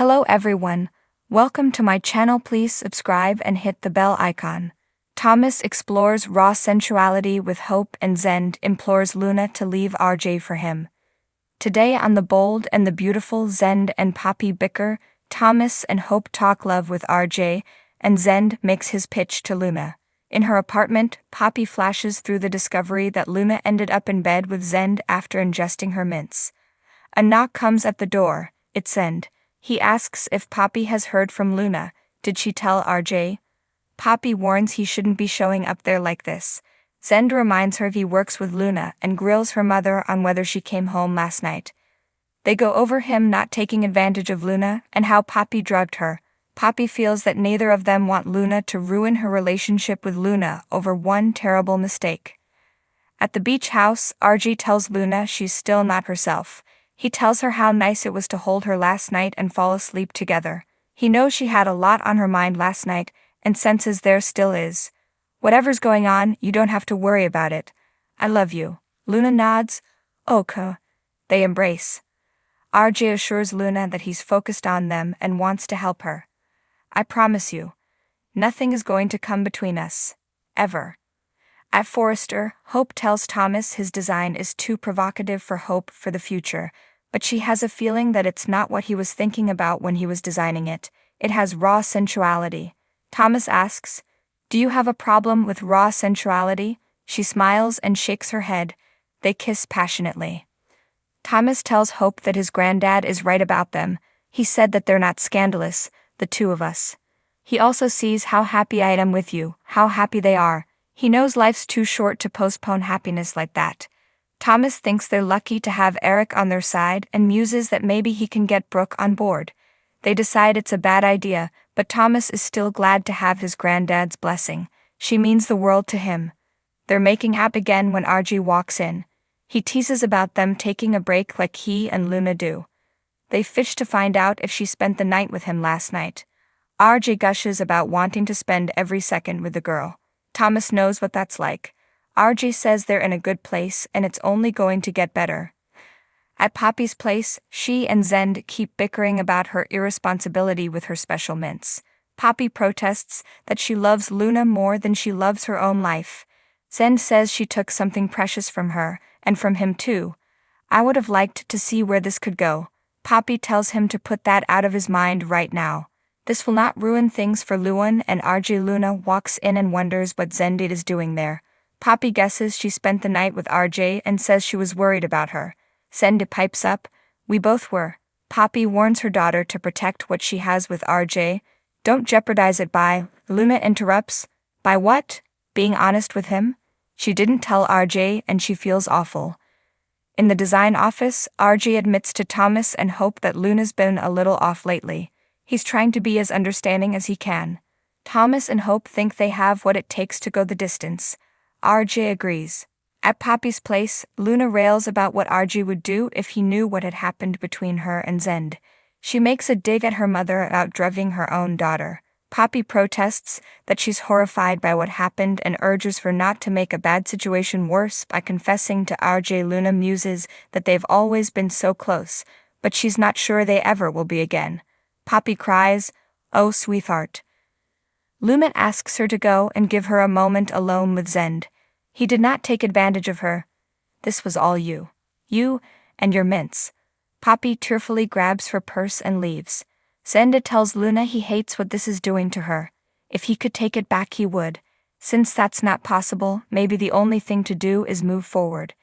Hello everyone, welcome to my channel. Please subscribe and hit the bell icon. Thomas explores raw sensuality with Hope and Zende implores Luna to leave RJ for him. Today on The Bold and the Beautiful, Zende and Poppy bicker, Thomas and Hope talk love with RJ, and Zende makes his pitch to Luna. In her apartment, Poppy flashes through the discovery that Luna ended up in bed with Zende after ingesting her mints. A knock comes at the door. It's Zende. He asks if Poppy has heard from Luna. Did she tell RJ? Poppy warns he shouldn't be showing up there like this. Zende reminds her he works with Luna and grills her mother on whether she came home last night. They go over him not taking advantage of Luna and how Poppy drugged her. Poppy feels that neither of them want Luna to ruin her relationship with Luna over one terrible mistake. At the beach house, RJ tells Luna she's still not herself. He tells her how nice it was to hold her last night and fall asleep together. He knows she had a lot on her mind last night and senses there still is. Whatever's going on, you don't have to worry about it. I love you. Luna nods. Okay. They embrace. RJ assures Luna that he's focused on them and wants to help her. I promise you, nothing is going to come between us. Ever. At Forrester, Hope tells Thomas his design is too provocative for Hope for the future, but she has a feeling that it's not what he was thinking about when he was designing it. It has raw sensuality. Thomas asks, "Do you have a problem with raw sensuality?" She smiles and shakes her head. They kiss passionately. Thomas tells Hope that his granddad is right about them. He said that they're not scandalous, the two of us. He also sees how happy I am with you, how happy they are. He knows life's too short to postpone happiness like that. Thomas thinks they're lucky to have Eric on their side and muses that maybe he can get Brooke on board. They decide it's a bad idea, but Thomas is still glad to have his granddad's blessing. She means the world to him. They're making out again when RJ walks in. He teases about them taking a break like he and Luna do. They fish to find out if she spent the night with him last night. RJ gushes about wanting to spend every second with the girl. Thomas knows what that's like. RJ says they're in a good place and it's only going to get better. At Poppy's place, she and Zende keep bickering about her irresponsibility with her special mints. Poppy protests that she loves Luna more than she loves her own life. Zende says she took something precious from her, and from him too. I would have liked to see where this could go. Poppy tells him to put that out of his mind right now. This will not ruin things for Luan, and RJ. Luna walks in and wonders what Zende is doing there. Poppy guesses she spent the night with RJ and says she was worried about her. Zende pipes up, "We both were." Poppy warns her daughter to protect what she has with RJ. "Don't jeopardize it by," Luna interrupts. "By what? Being honest with him?" She didn't tell RJ and she feels awful. In the design office, RJ admits to Thomas and Hope that Luna's been a little off lately. He's trying to be as understanding as he can. Thomas and Hope think they have what it takes to go the distance. RJ agrees. At Poppy's place, Luna rails about what RJ would do if he knew what had happened between her and Zende. She makes a dig at her mother about drugging her own daughter. Poppy protests that she's horrified by what happened and urges her not to make a bad situation worse by confessing to RJ. Luna muses that they've always been so close, but she's not sure they ever will be again. Poppy cries, "Oh, sweetheart." Luna asks her to go and give her a moment alone with Zende. He did not take advantage of her. This was all you. You and your mints. Poppy tearfully grabs her purse and leaves. Zende tells Luna he hates what this is doing to her. If he could take it back he would. Since that's not possible, maybe the only thing to do is move forward.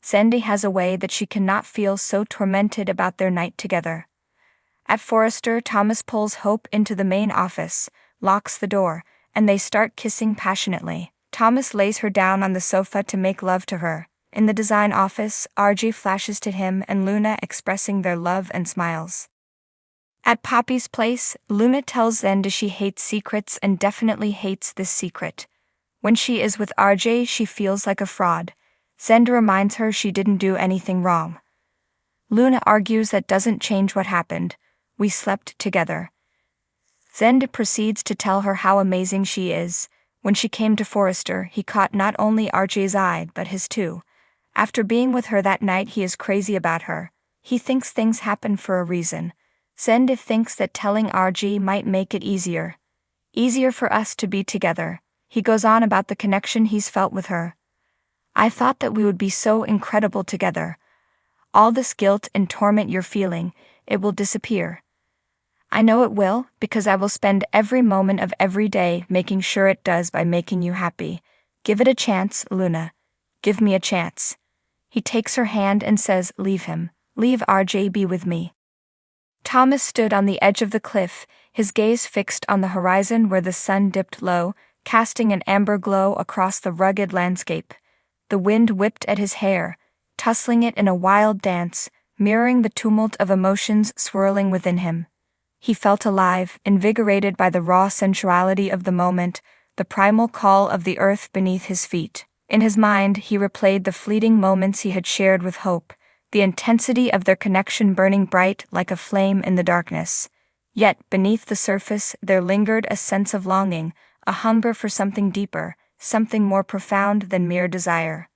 Zende has a way that she cannot feel so tormented about their night together. At Forrester, Thomas pulls Hope into the main office, locks the door, and they start kissing passionately. Thomas lays her down on the sofa to make love to her. In the design office, RJ flashes to him and Luna expressing their love and smiles. At Poppy's place, Luna tells Zende she hates secrets and definitely hates this secret. When she is with RJ, she feels like a fraud. Zende reminds her she didn't do anything wrong. Luna argues that doesn't change what happened. We slept together. Zende proceeds to tell her how amazing she is. When she came to Forrester, he caught not only RJ's eye but his too. After being with her that night, he is crazy about her. He thinks things happen for a reason. Zende thinks that telling RG might make it easier. Easier for us to be together. He goes on about the connection he's felt with her. I thought that we would be so incredible together. All this guilt and torment you're feeling, it will disappear. I know it will, because I will spend every moment of every day making sure it does by making you happy. Give it a chance, Luna. Give me a chance. He takes her hand and says, leave him. Leave RJB with me. Thomas stood on the edge of the cliff, his gaze fixed on the horizon where the sun dipped low, casting an amber glow across the rugged landscape. The wind whipped at his hair, tussling it in a wild dance, mirroring the tumult of emotions swirling within him. He felt alive, invigorated by the raw sensuality of the moment, the primal call of the earth beneath his feet. In his mind, he replayed the fleeting moments he had shared with Hope, the intensity of their connection burning bright like a flame in the darkness. Yet, beneath the surface, there lingered a sense of longing, a hunger for something deeper, something more profound than mere desire.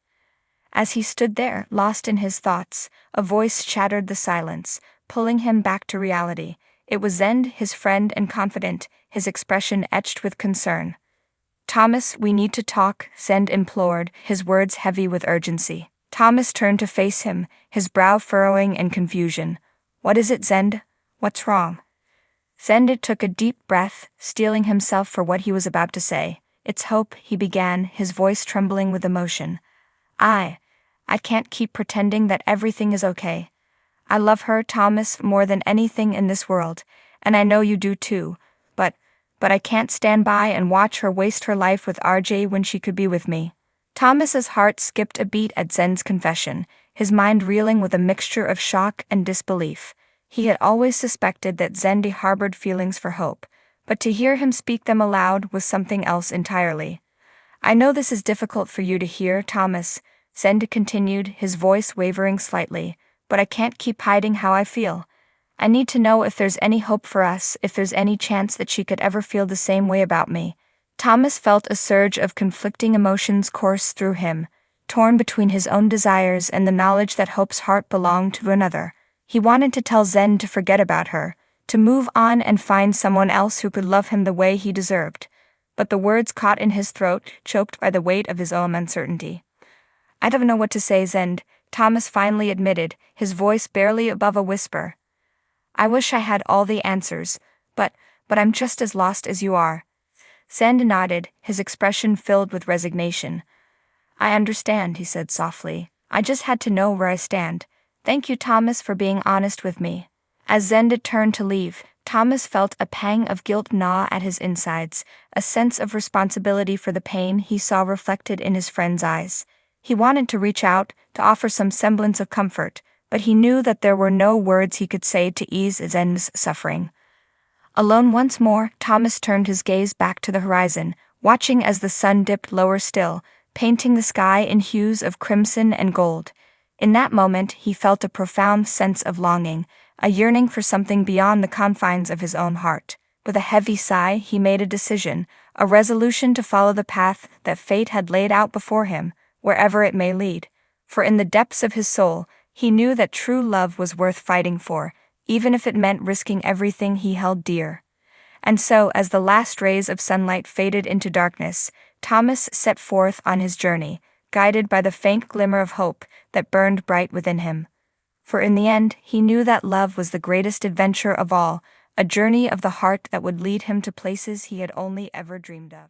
As he stood there, lost in his thoughts, a voice shattered the silence, pulling him back to reality. It was Zende, his friend and confidant, his expression etched with concern. Thomas, we need to talk, Zende implored, his words heavy with urgency. Thomas turned to face him, his brow furrowing in confusion. What is it, Zende? What's wrong? Zende took a deep breath, steeling himself for what he was about to say. It's Hope, he began, his voice trembling with emotion. I can't keep pretending that everything is okay. I love her, Thomas, more than anything in this world, and I know you do too, but I can't stand by and watch her waste her life with RJ when she could be with me. Thomas's heart skipped a beat at Zende's confession, his mind reeling with a mixture of shock and disbelief. He had always suspected that Zende harbored feelings for Hope, but to hear him speak them aloud was something else entirely. I know this is difficult for you to hear, Thomas, Zende continued, his voice wavering slightly, but I can't keep hiding how I feel. I need to know if there's any hope for us, if there's any chance that she could ever feel the same way about me. Thomas felt a surge of conflicting emotions course through him, torn between his own desires and the knowledge that Hope's heart belonged to another. He wanted to tell Zende to forget about her, to move on and find someone else who could love him the way he deserved. But the words caught in his throat, choked by the weight of his own uncertainty. I don't know what to say, Zende, Thomas finally admitted, his voice barely above a whisper. I wish I had all the answers, but I'm just as lost as you are. Zende nodded, his expression filled with resignation. I understand, he said softly. I just had to know where I stand. Thank you, Thomas, for being honest with me. As Zende turned to leave, Thomas felt a pang of guilt gnaw at his insides, a sense of responsibility for the pain he saw reflected in his friend's eyes. He wanted to reach out, to offer some semblance of comfort, but he knew that there were no words he could say to ease Zende's suffering. Alone once more, Thomas turned his gaze back to the horizon, watching as the sun dipped lower still, painting the sky in hues of crimson and gold. In that moment, he felt a profound sense of longing, a yearning for something beyond the confines of his own heart. With a heavy sigh, he made a decision, a resolution to follow the path that fate had laid out before him, wherever it may lead. For in the depths of his soul, he knew that true love was worth fighting for, even if it meant risking everything he held dear. And so, as the last rays of sunlight faded into darkness, Thomas set forth on his journey, guided by the faint glimmer of hope that burned bright within him. For in the end, he knew that love was the greatest adventure of all, a journey of the heart that would lead him to places he had only ever dreamed of.